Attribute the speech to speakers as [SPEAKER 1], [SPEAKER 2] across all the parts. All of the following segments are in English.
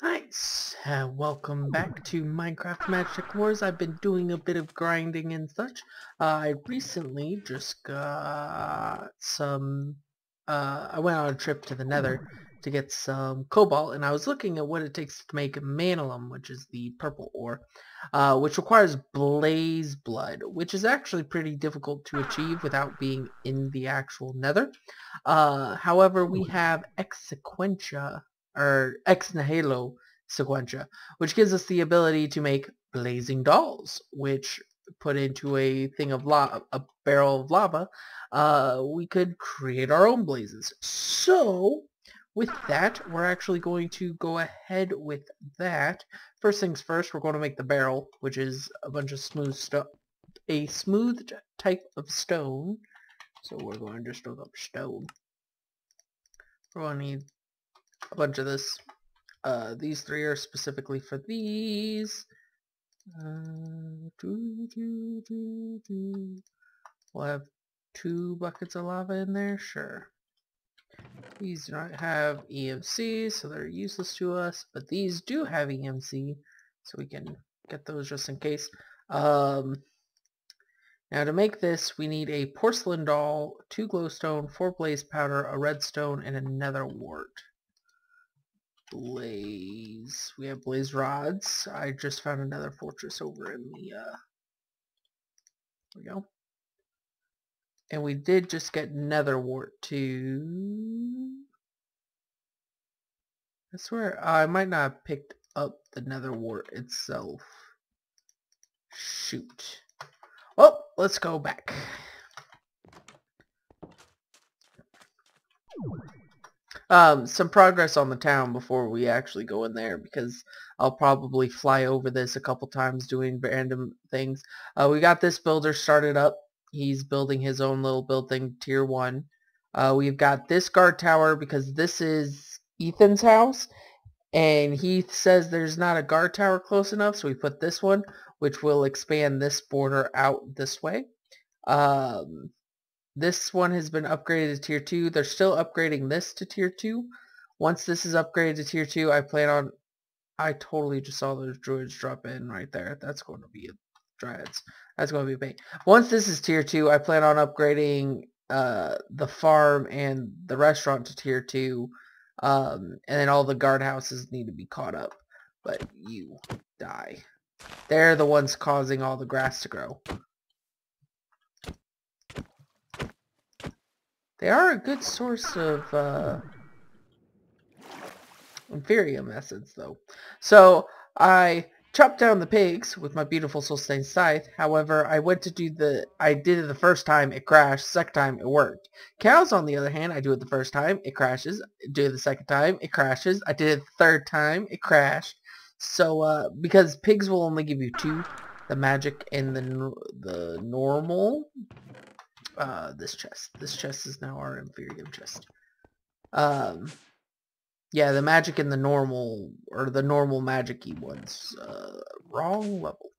[SPEAKER 1] Nice. Welcome back to Minecraft Magitech Wars. I've been doing a bit of grinding and such. I recently just got some... I went on a trip to the Nether to get some cobalt, and I was looking at what it takes to make manalum, which is the purple ore, which requires blaze blood, which is actually pretty difficult to achieve without being in the actual Nether. However, we have Exsequentia, or ex nihilo sequentia, which gives us the ability to make blazing dolls, which put into a thing of a barrel of lava, we could create our own blazes. So with that, we're actually going to go ahead with that. First things first, we're going to make the barrel, which is a bunch of a smooth type of stone. So we're going to just look up stone. We're going to need a bunch of this. These three are specifically for these. We'll have 2 buckets of lava in there, sure. These do not have EMC, so they're useless to us, but these do have EMC, so we can get those just in case. Now to make this, we need a porcelain doll, 2 glowstone, 4 blaze powder, a redstone, and a nether wart. Blaze. We have blaze rods. I just found another fortress over in the, there we go. And we did just get nether wart too. I swear, I might not have picked up the nether wart itself. Shoot. Well, let's go back. Some progress on the town before we actually go in there, because I'll probably fly over this a couple times doing random things. We got this builder started up. He's building his own little building, tier 1. We've got this guard tower because this is Ethan's house, and he says there's not a guard tower close enough, so we put this one, which will expand this border out this way. This one has been upgraded to tier 2. They're still upgrading this to tier 2. Once this is upgraded to tier 2, I plan on... I totally just saw those druids drop in right there. That's going to be dryads. That's going to be a pain. Once this is tier 2, I plan on upgrading the farm and the restaurant to tier 2. And then all the guardhouses need to be caught up. But you die. They're the ones causing all the grass to grow. They are a good source of Inferium essence, though. So I chopped down the pigs with my beautiful soul-stained scythe. However, I went to I did it the first time, it crashed. Second time, it worked. Cows, on the other hand, I do it the first time, it crashes. Do it the second time, it crashes. I did it the third time, it crashed. So because pigs will only give you 2, the magic and the normal. This chest is now our Inferium chest. Yeah, the magic and the normal, or the normal magic-y ones, wrong level.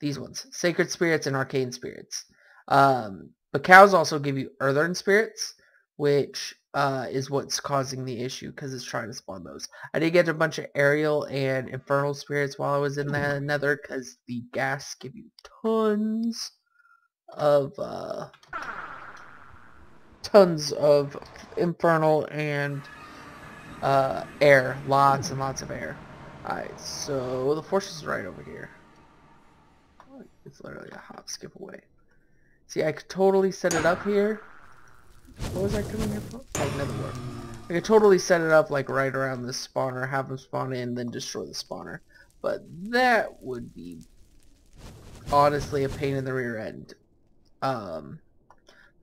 [SPEAKER 1] These ones, sacred spirits and arcane spirits. But cows also give you earthen spirits, which is what's causing the issue, because it's trying to spawn those. I did get a bunch of aerial and infernal spirits while I was in the nether, because the gas give you tons of infernal and air. Lots and lots of air. Alright, so the fortress is right over here. It's literally a hop skip away. See, I could totally set it up here. What was I doing here for? Oh, another word. I could totally set it up like right around this spawner, have them spawn in, then destroy the spawner. But that would be honestly a pain in the rear end.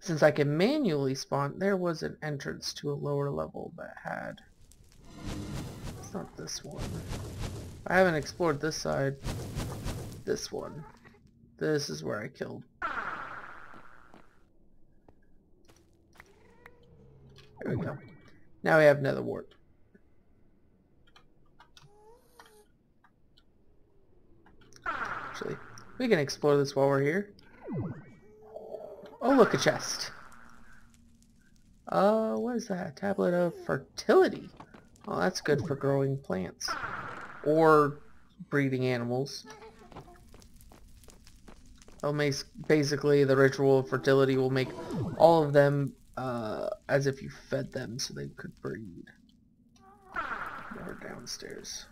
[SPEAKER 1] Since I can manually spawn, there was an entrance to a lower level that had... It's not this one. I haven't explored this side. This one. This is where I killed. There we go. Now we have nether wart. Actually, we can explore this while we're here. Oh, look, a chest. What is that? Tablet of fertility. Well, that's good for growing plants. Or breeding animals. Basically, the ritual of fertility will make all of them as if you fed them so they could breed. More downstairs.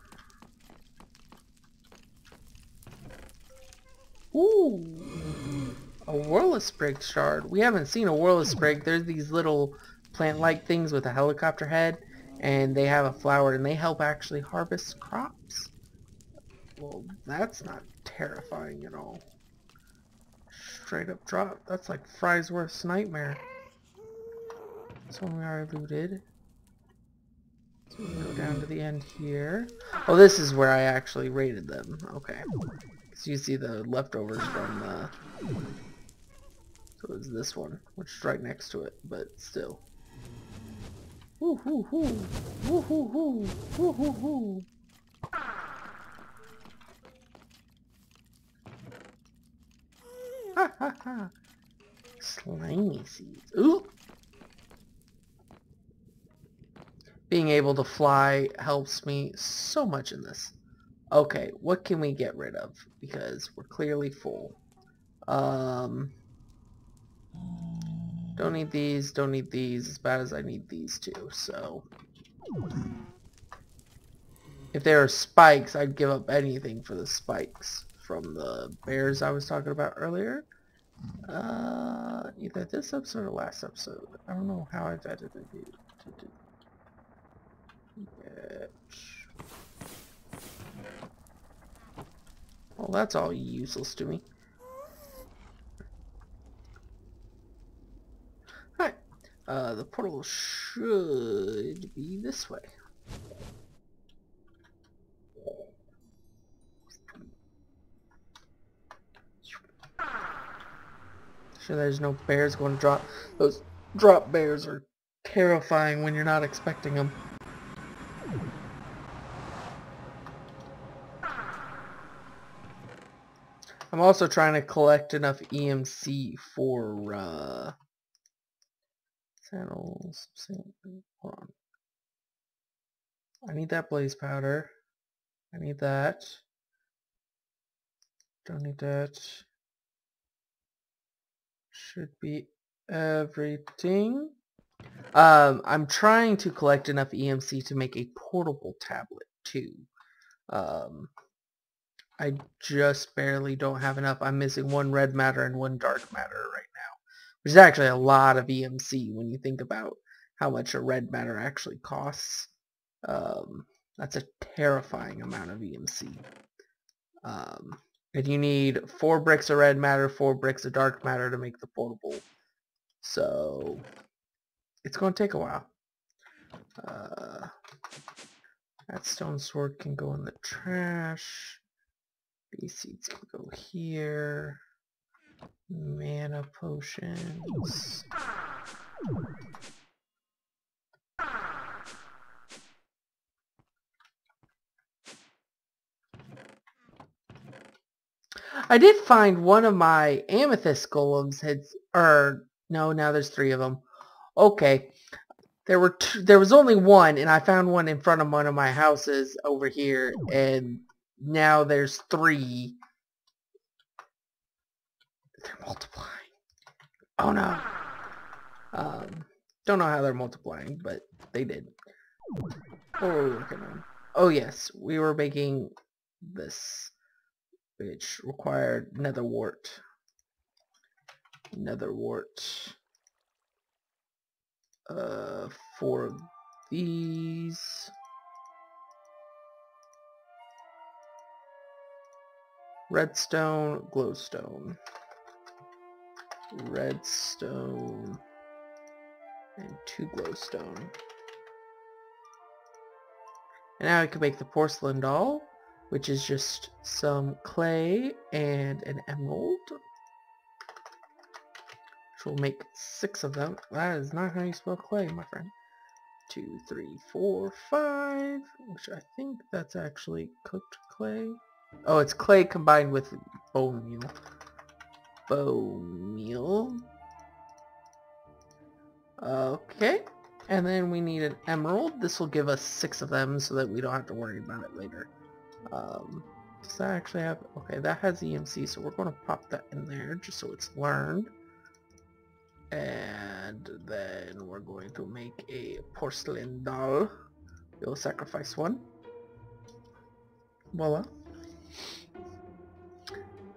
[SPEAKER 1] Ooh! A Whirl-a-Sprig shard. We haven't seen a Whirl-a-Sprig. There's these little plant-like things with a helicopter head, and they have a flower, and they help actually harvest crops. Well, that's not terrifying at all. Straight up drop. That's like Frysworth's nightmare. This one we already looted. So we can go down to the end here. Oh, this is where I actually raided them. Okay. So you see the leftovers from so it's this one, which is right next to it, but still. Woo hoo hoo! Woo hoo hoo! Woo hoo hoo! Ha ha ha! Slimy seeds. Ooh! Being able to fly helps me so much in this. Okay, what can we get rid of? Because we're clearly full. Don't need these as bad as I need these two, so. If there are spikes, I'd give up anything for the spikes from the bears I was talking about earlier. Either this episode or last episode. I don't know how I've edited it. Well, that's all useless to me. Alright. The portal should be this way. Sure there's no bears going to drop. Those drop bears are terrifying when you're not expecting them. I'm also trying to collect enough EMC for saddles. Hold on. I need that blaze powder. I need that. Don't need that. Should be everything. I'm trying to collect enough EMC to make a portable tablet too. I just barely don't have enough. I'm missing one red matter and one dark matter right now, which is actually a lot of EMC when you think about how much a red matter actually costs. That's a terrifying amount of EMC. And you need 4 bricks of red matter, 4 bricks of dark matter to make the portable. So it's going to take a while. That stone sword can go in the trash. These seeds can go here. Mana potions. I did find one of my amethyst golems no, now there's 3 of them. Okay. There was only one, and I found one in front of one of my houses over here, and now there's 3. They're multiplying. Oh no. Don't know how they're multiplying, but they did. What were we working on? Oh yes, we were making this, which required nether wart. Nether wart. 4 of these. Redstone, glowstone. Redstone. And 2 glowstone. And now I can make the porcelain doll, which is just some clay and an emerald. Which will make 6 of them. That is not how you spell clay, my friend. 2, 3, 4, 5. Which I think that's actually cooked clay. Oh, it's clay combined with bone meal. Bone meal. Okay. And then we need an emerald. This will give us 6 of them so that we don't have to worry about it later. Does that actually have... Okay, that has EMC, so we're going to pop that in there just so it's learned. And then we're going to make a porcelain doll. We'll sacrifice one. Voila.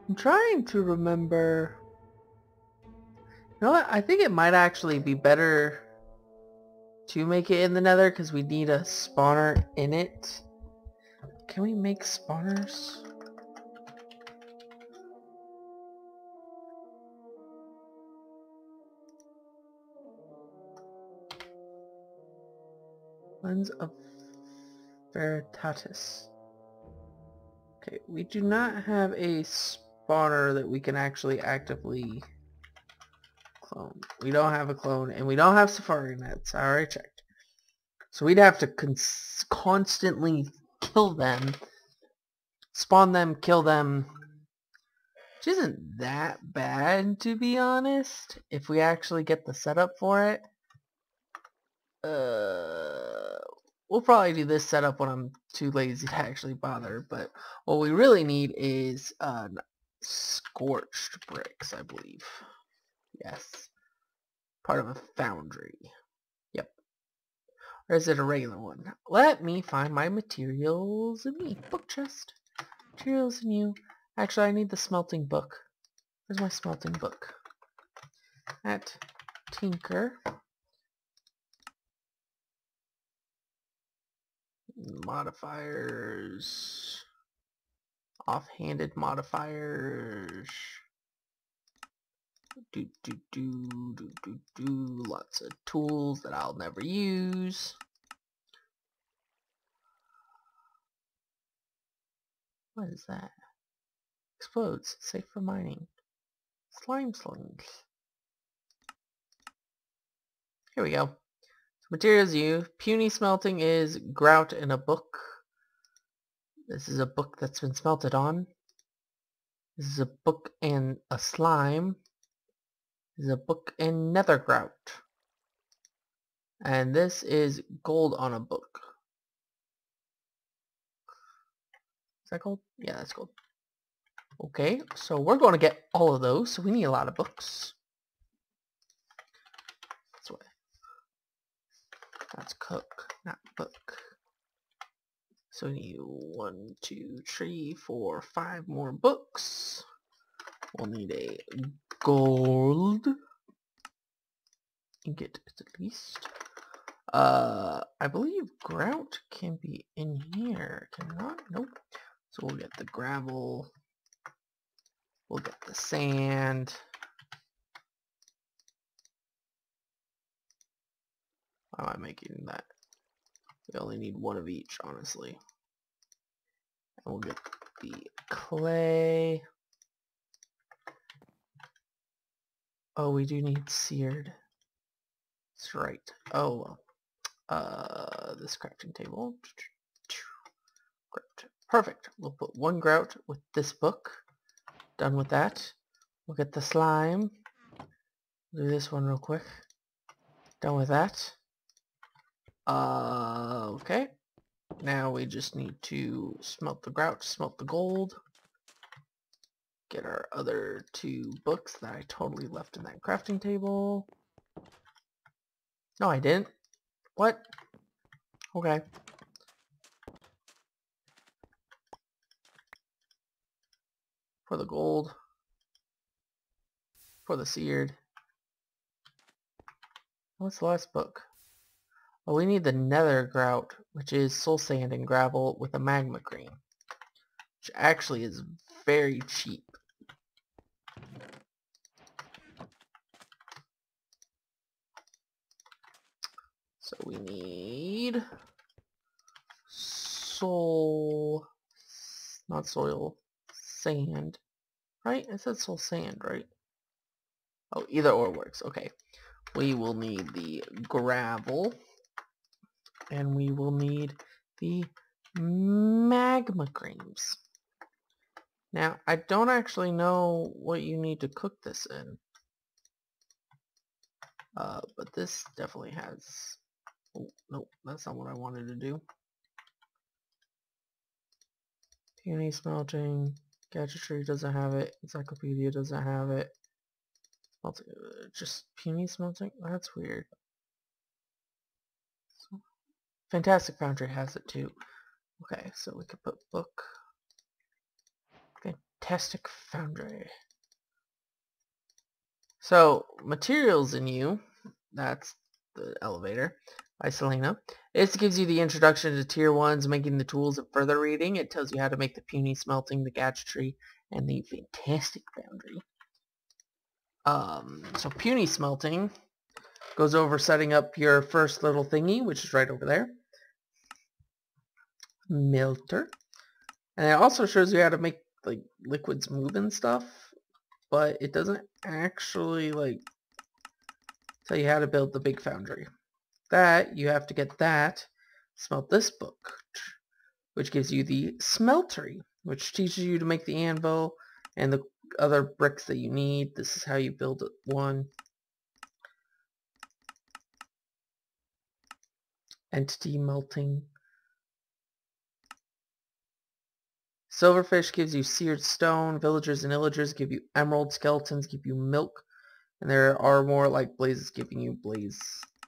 [SPEAKER 1] I'm trying to remember... You know what? I think it might actually be better to make it in the Nether because we need a spawner in it. Can we make spawners? Lens of Veritatis. Okay, we do not have a spawner that we can actually actively clone. We don't have a clone, and we don't have Safari nets. I already checked. So we'd have to constantly kill them, spawn them, kill them, which isn't that bad, to be honest, if we actually get the setup for it. We'll probably do this setup when I'm too lazy to actually bother, but what we really need is scorched bricks, I believe. Yes. Part of a foundry. Yep. Or is it a regular one? Let me find my materials in me. Book chest. Materials in you. Actually, I need the smelting book. Where's my smelting book? At Tinker. Modifiers. Offhanded modifiers. Lots of tools that I'll never use. What is that? Explodes. Safe for mining. Slime slings. Here we go. So materials you. Puny smelting is grout in a book. This is a book that's been smelted on. This is a book and a slime. This is a book and nether grout. And this is gold on a book. Is that gold? Yeah, that's gold. Okay, so we're going to get all of those, so we need a lot of books. This way. That's cook, not book. So we need 1, 2, 3, 4, 5 more books. We'll need a gold ingot at least. I believe grout can be in here. Cannot? Nope. So we'll get the gravel. We'll get the sand. Why am I making that? We only need one of each, honestly. And we'll get the clay. Oh, we do need seared. That's right. Oh, well. This crafting table. Grout. Perfect. We'll put 1 grout with this book. Done with that. We'll get the slime. Do this one real quick. Done with that. Okay. Now we just need to smelt the grout, smelt the gold. Get our other 2 books that I totally left in that crafting table. No, I didn't. What? Okay. For the gold. For the seared. What's the last book? Oh, we need the nether grout, which is soul sand and gravel with a magma cream. Which actually is very cheap. So we need soul, not soil, sand, right? I said soul sand, right? Oh, either or works. Okay. We will need the gravel, and we will need the magma creams. Now, I don't actually know what you need to cook this in. But this definitely has Oh, nope, that's not what I wanted to do. Peony smelting. Gadgetry doesn't have it. Encyclopedia doesn't have it. Just peony smelting? That's weird. Fantastic Foundry has it too. Okay, so we could put book. Fantastic Foundry. So, materials in you, that's the elevator by Selena. This gives you the introduction to tier 1s, making the tools and further reading. It tells you how to make the puny smelting, the gadgetry, and the fantastic foundry. So puny smelting goes over setting up your first little thingy, which is right over there. Melter. And it also shows you how to make like liquids move and stuff, but it doesn't actually like tell you how to build the big foundry. That you have to get that, smelt this book, which gives you the smeltery, which teaches you to make the anvil and the other bricks that you need. This is how you build one. Entity melting. Silverfish gives you seared stone. Villagers and illagers give you emerald. Skeletons give you milk. And there are more like blazes giving you blaze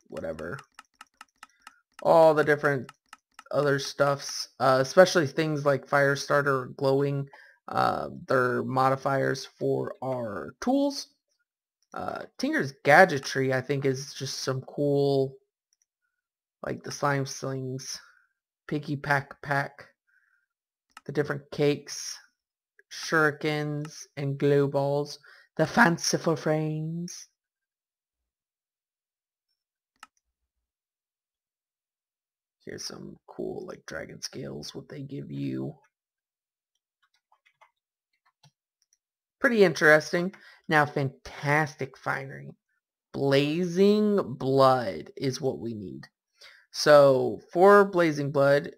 [SPEAKER 1] whatever. All the different other stuffs, especially things like fire starter or glowing. They're modifiers for our tools. Tinker's gadgetry, I think, is just some cool, like the slime slings, piggy pack, the different cakes, shurikens, and glow balls, the fanciful frames. Here's some cool, like dragon scales, what they give you. Pretty interesting. Now, fantastic finery. Blazing blood is what we need. So, for blazing blood,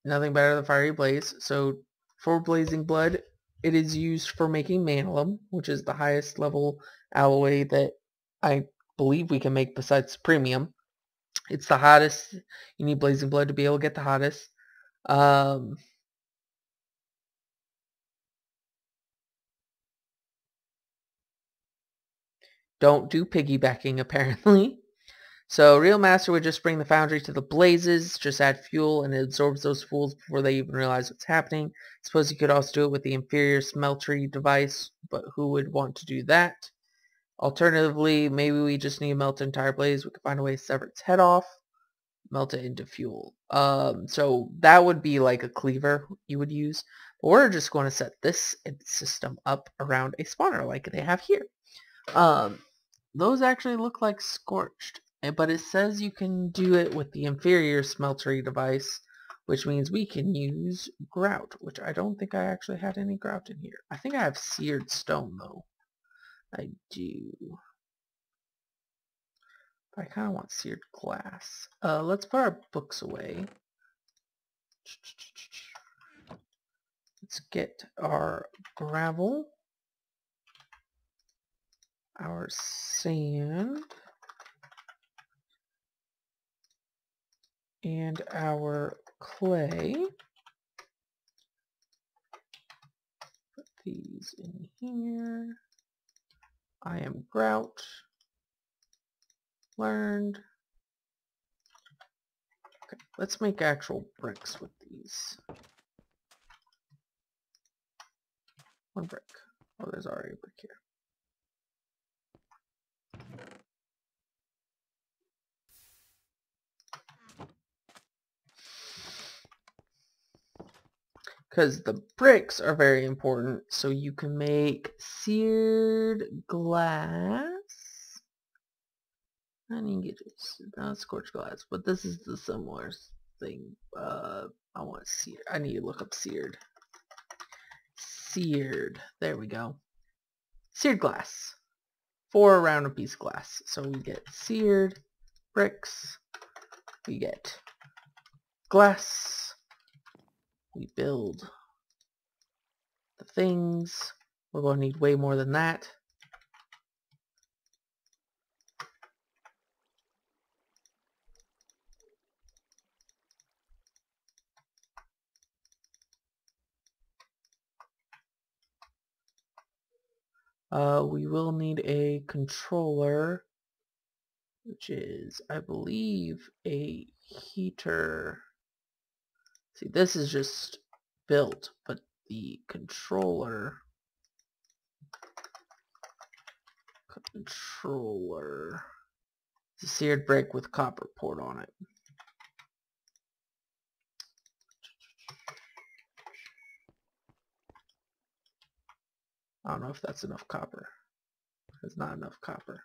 [SPEAKER 1] nothing better than fiery blaze. So, for blazing blood, it is used for making manalum, which is the highest level alloy that I believe we can make besides premium. It's the hottest. You need blazing blood to be able to get the hottest. Don't do piggybacking, apparently. So Real Master would just bring the foundry to the blazes, just add fuel, and it absorbs those fuels before they even realize what's happening. Suppose you could also do it with the inferior smeltery device, but who would want to do that? Alternatively, maybe we just need to melt the entire blaze. We could find a way to sever its head off, melt it into fuel. So that would be like a cleaver you would use. But we're just going to set this system up around a spawner like they have here. Those actually look like scorched, but it says you can do it with the inferior smeltery device, which means we can use grout, which I don't think I actually had any grout in here. I think I have seared stone though. I do. But I kind of want seared glass. Let's put our books away. Let's get our gravel, our sand, and our clay. Put these in here. I am grout. Learned. Okay, let's make actual bricks with these. One brick. Oh, there's already a brick here. Because the bricks are very important, so you can make seared glass. I need to get this, not scorched glass, but this is the similar thing. I want seared. I need to look up seared. Seared. There we go. Seared glass. 4 around a piece of glass. So we get seared bricks. We get glass. We build the things. We're going to need way more than that. We will need a controller, which is, I believe, a heater. See, this is just built, but the controller is a seared brick with copper poured on it. I don't know if that's enough copper. There's not enough copper.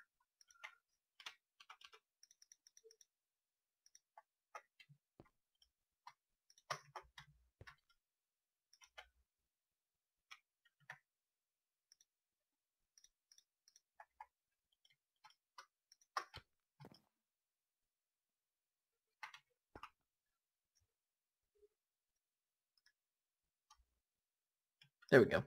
[SPEAKER 1] There we go.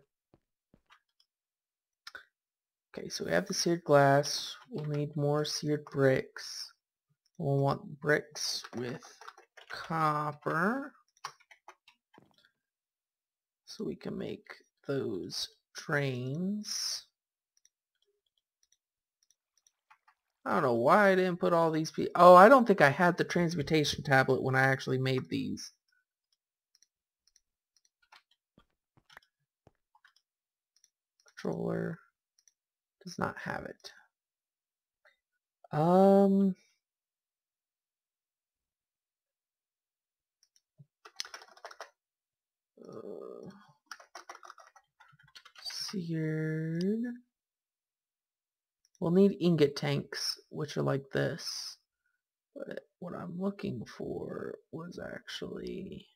[SPEAKER 1] Okay, so we have the seared glass. We'll need more seared bricks. We'll want bricks with copper, so we can make those drains. I don't know why I didn't put all these pieces. Oh, I don't think I had the transmutation tablet when I actually made these. Controller does not have it. Seared. We'll need ingot tanks, which are like this. But what I'm looking for was actually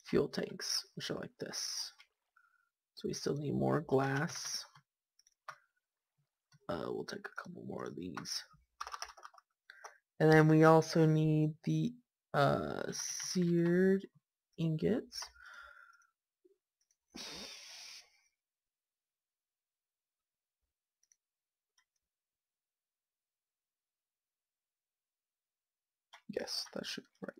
[SPEAKER 1] fuel tanks, which are like this. So we still need more glass. We'll take a couple more of these. And then we also need the seared ingots. Yes, that should be right.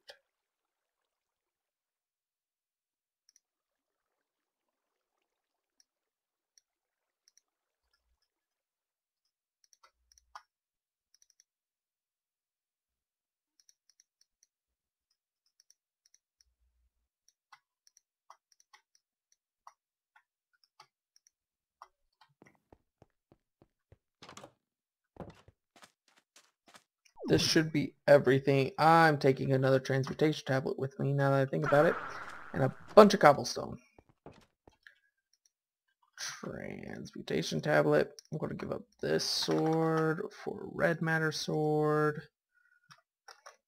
[SPEAKER 1] This should be everything. I'm taking another transmutation tablet with me now that I think about it. And a bunch of cobblestone. Transmutation tablet. I'm going to give up this sword for red matter sword.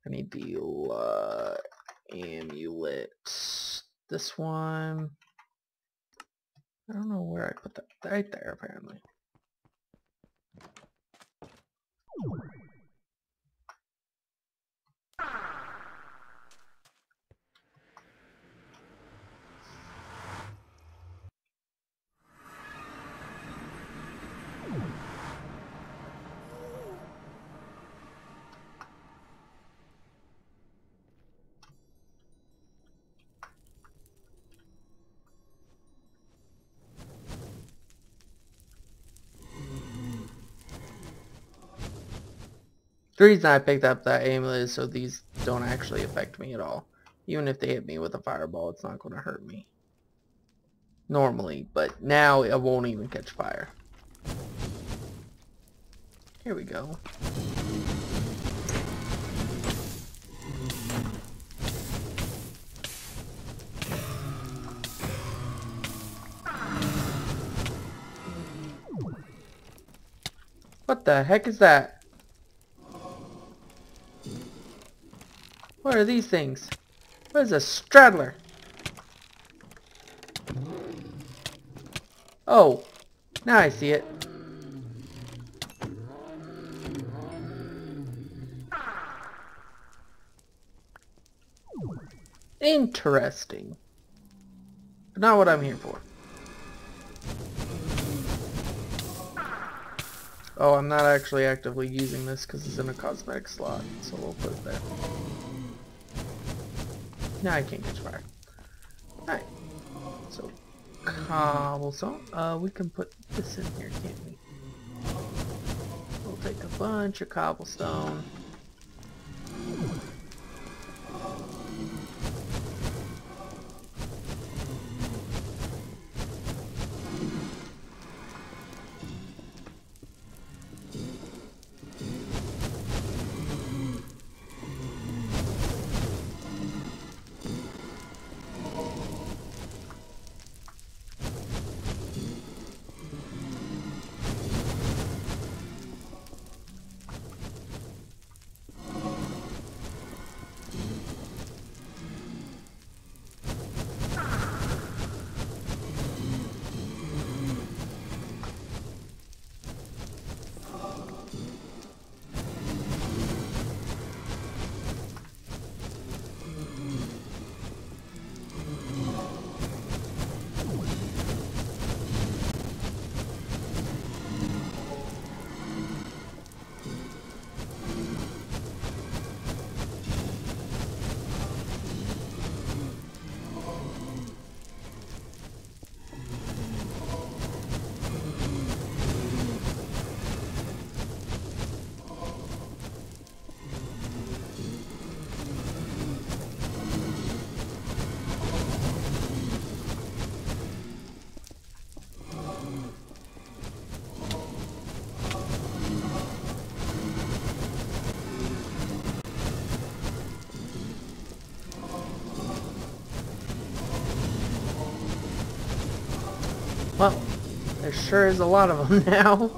[SPEAKER 1] I need the amulet. This one. I don't know where I put that. Right there, apparently. The reason I picked up that amulet is so these don't actually affect me at all. Even if they hit me with a fireball, it's not going to hurt me. Normally, but now it won't even catch fire. Here we go. What the heck is that? What are these things? What is a straddler? Oh, now I see it. Interesting. But not what I'm here for. Oh, I'm not actually actively using this because it's in a cosmetic slot, so we'll put it there. Now I can't catch fire. Alright, so cobblestone. We can put this in here, can't we? We'll take a bunch of cobblestone. Well, there sure is a lot of them now.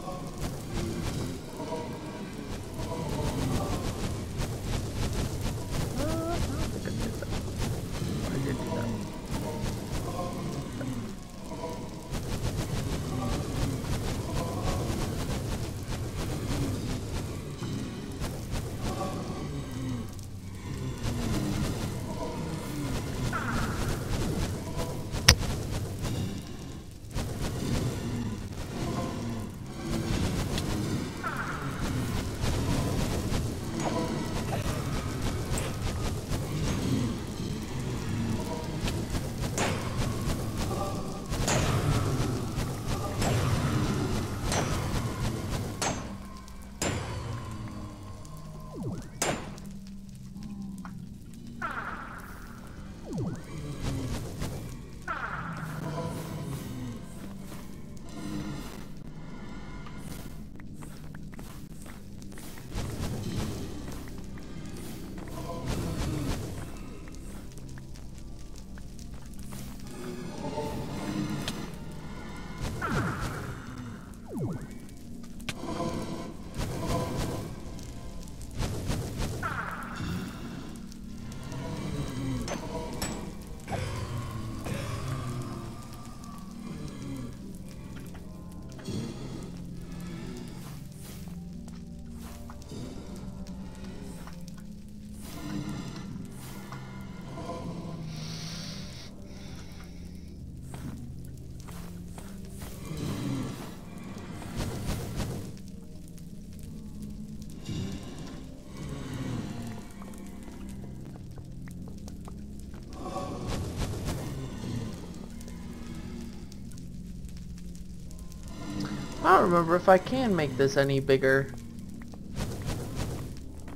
[SPEAKER 1] I don't remember if I can make this any bigger.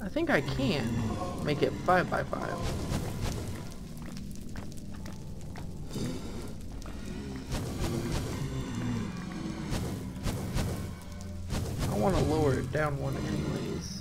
[SPEAKER 1] I think I can make it 5 by 5. I want to lower it down one anyways.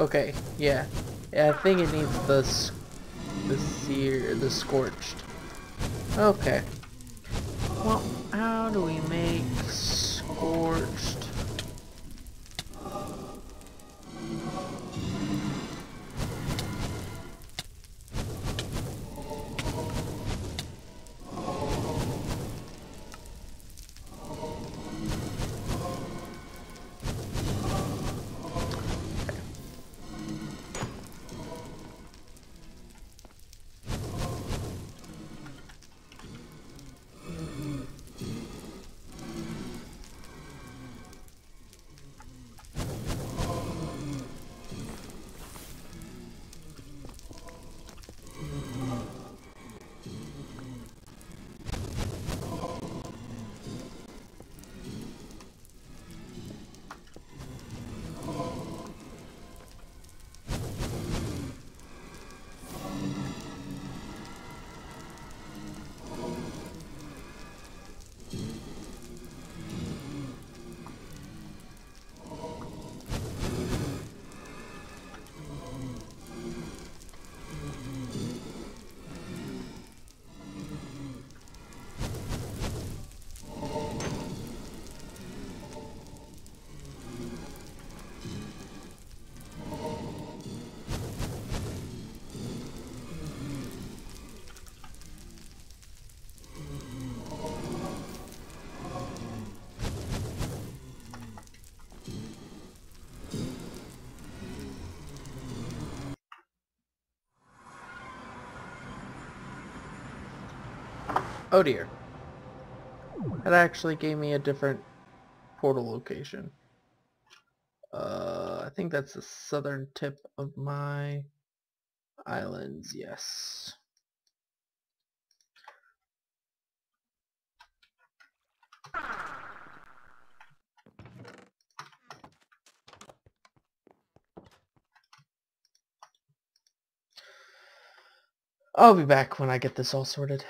[SPEAKER 1] Okay, yeah. Yeah, I think it needs the scorched. Okay. Well, how do we make scorched? Oh dear. That actually gave me a different portal location. I think that's the southern tip of my islands, yes. I'll be back when I get this all sorted.